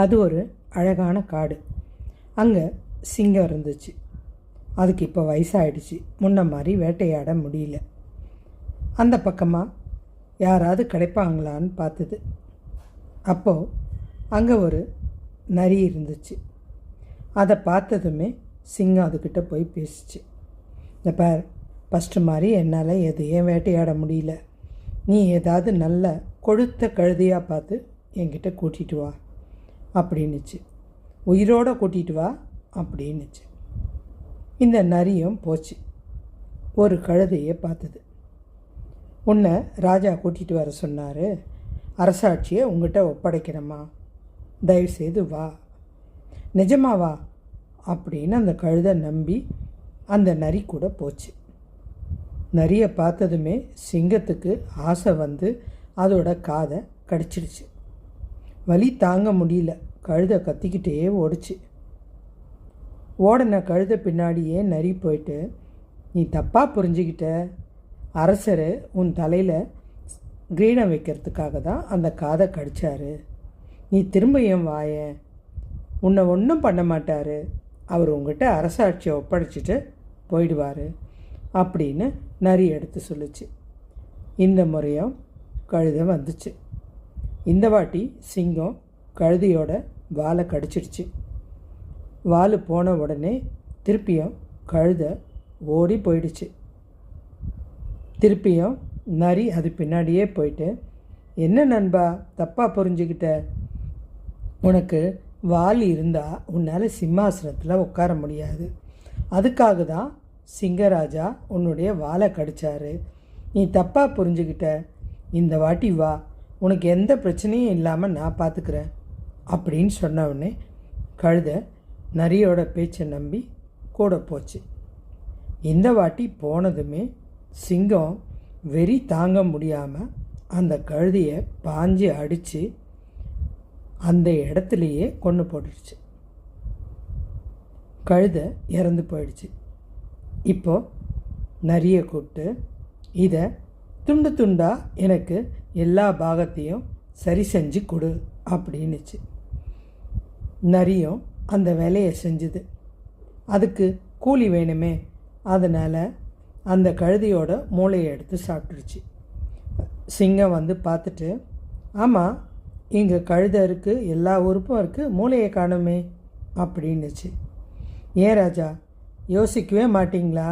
அது ஒரு அழகான காடு. அங்கே சிங்கம் இருந்துச்சு. அதுக்கு இப்போ வயசாகிடுச்சு. முன்ன மாதிரி வேட்டையாட முடியல. அந்த பக்கமாக யாராவது கிடைப்பாங்களான்னு பார்த்தது. அப்போது அங்கே ஒரு நரி இருந்துச்சு. அதை பார்த்ததுமே சிங்கம் அதுக்கிட்ட போய் பேசிச்சு. இந்த பார், ஃபஸ்ட்டு மாதிரி என்னால் எதையும் வேட்டையாட முடியல. நீ ஏதாவது நல்ல கொழுத்த கழுதையாக பார்த்து என்கிட்ட கூட்டிகிட்டு வா அப்படின்னுச்சு. உயிரோடு கூட்டிகிட்டு வா அப்படின்னுச்சு. இந்த நரியும் போச்சு. ஒரு கழுதையை பார்த்தது. உன்னை ராஜா கூட்டிகிட்டு வர சொன்னார். அரசாட்சியை உங்கள்கிட்ட ஒப்படைக்கிறேம்மா, தயவுசெய்து வா. நிஜமா வா அப்படின்னு அந்த கழுதை நம்பி அந்த நரி கூட போச்சு. நரியை பார்த்ததுமே சிங்கத்துக்கு ஆசை வந்து அதோட காதை கடிச்சிடுச்சு. வலி தாங்க முடியல. கழுதை கத்திக்கிட்டே ஓடிச்சு. ஓடின கழுதை பின்னாடியே நரி போயிட்டு, நீ தப்பாக புரிஞ்சுக்கிட்ட. அரசர் உன் தலையில் கிரீடம் வைக்கிறதுக்காக தான் அந்த காதை கடிச்சார். நீ திரும்ப ஏன் வாயேன், உன்னை ஒன்றும் பண்ண மாட்டார். அவர் உங்கள்கிட்ட அரசாட்சியை ஒப்படைச்சிட்டு போயிடுவார் அப்படின்னு நரி எடுத்து சொல்லிச்சு. இந்த முறையும் கழுதை வந்துச்சு. இந்த வாட்டி சிங்கம் கழுதையோட வாலை கடிச்சிடுச்சு. வால் போன உடனே திருப்பியும் கழுதை ஓடி போயிடுச்சு. திருப்பியும் நரி அது பின்னாடியே போயிட்டு, என்ன நண்பா தப்பாக புரிஞ்சுக்கிட்ட, உனக்கு வால் இருந்தால் உன்னால் சிம்மாசனத்தில் உட்கார முடியாது. அதுக்காக தான் சிங்கராஜா உன்னுடைய வாலை கடிச்சாரு. நீ தப்பாக புரிஞ்சுக்கிட்ட. இந்த வாட்டி வா, உனக்கு எந்த பிரச்சனையும் இல்லாமல் நான் பார்த்துக்கிறேன் அப்படின்னு சொன்ன உடனே கழுதை நரியோட பேச்சை நம்பி கூட போச்சு. இந்த வாட்டி போனதுமே சிங்கம் வெறி தாங்க முடியாமல் அந்த கழுதையை பாஞ்சு அடித்து அந்த இடத்துலையே கொன்று போட்டுடுச்சு. கழுதை இறந்து போயிடுச்சு. இப்போது நரியை கூப்பிட்டு, இதை துண்டு துண்டாக எனக்கு எல்லா பாகத்தையும் சரி செஞ்சு கொடு அப்படின்னுச்சு. நரியும் அந்த வேலையை செஞ்சுது. அதுக்கு கூலி வேணுமே, அதனால் அந்த கழுதையோட மூளையை எடுத்து சாப்பிட்டுருச்சு. சிங்கம் வந்து பார்த்துட்டு, ஆமாம், இங்கே கழுதை இருக்குது, எல்லா உறுப்பும் இருக்குது, மூளையை காணுமே அப்படின்னுச்சு. ஏன் ராஜா, யோசிக்கவே மாட்டிங்களா?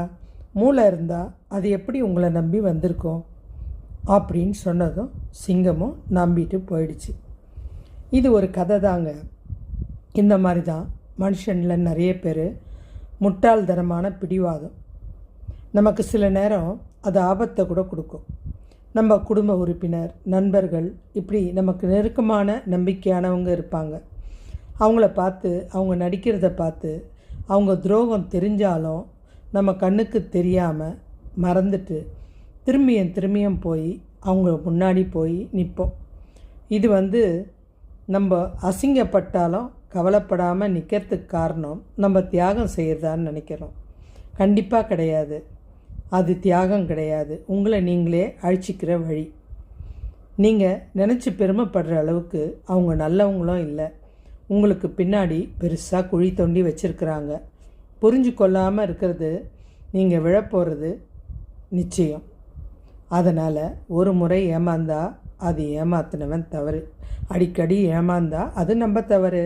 மூளை இருந்தால் அது எப்படி உங்களை நம்பி வந்திருக்கோம் அப்படின்னு சொன்னதும் சிங்கமும் நம்பிட்டு போயிடுச்சு. இது ஒரு கதை தாங்க. இந்த மாதிரி தான் மனுஷனில் நிறைய பேர் முட்டாள்தனமான பிடிவாதம். நமக்கு சில நேரம் அது ஆபத்தை கூட கொடுக்கும். நம்ம குடும்ப உறுப்பினர், நண்பர்கள், இப்படி நமக்கு நெருக்கமான நம்பிக்கையானவங்க இருப்பாங்க. அவங்கள பார்த்து, அவங்க நடிக்கிறத பார்த்து, அவங்க துரோகம் தெரிஞ்சாலும் நம்ம கண்ணுக்கு தெரியாமல் மறந்துட்டு திரும்பியும் போய் அவங்க முன்னாடி போய் நிற்போம். இது நம்ம அசிங்கப்பட்டாலும் கவலைப்படாமல் நிற்கிறதுக்கு காரணம் நம்ம தியாகம் செய்கிறதான்னு நினைக்கிறோம். கண்டிப்பாக கிடையாது. அது தியாகம் கிடையாது. உங்களை நீங்களே அழிச்சிக்கிற வழி. நீங்கள் நினச்சி பெருமைப்படுற அளவுக்கு அவங்க நல்லவங்களும் இல்லை. உங்களுக்கு பின்னாடி பெருசாக குழி தோண்டி வச்சுருக்குறாங்க. புரிஞ்சு கொள்ளாமல் இருக்கிறது நீங்கள் விழப்போகிறது நிச்சயம். அதனால் ஒரு முறை ஏமாந்தா அது ஏமாத்தினவன் தவறு. அடிக்கடி ஏமாந்தா அது நம்ம தவறு.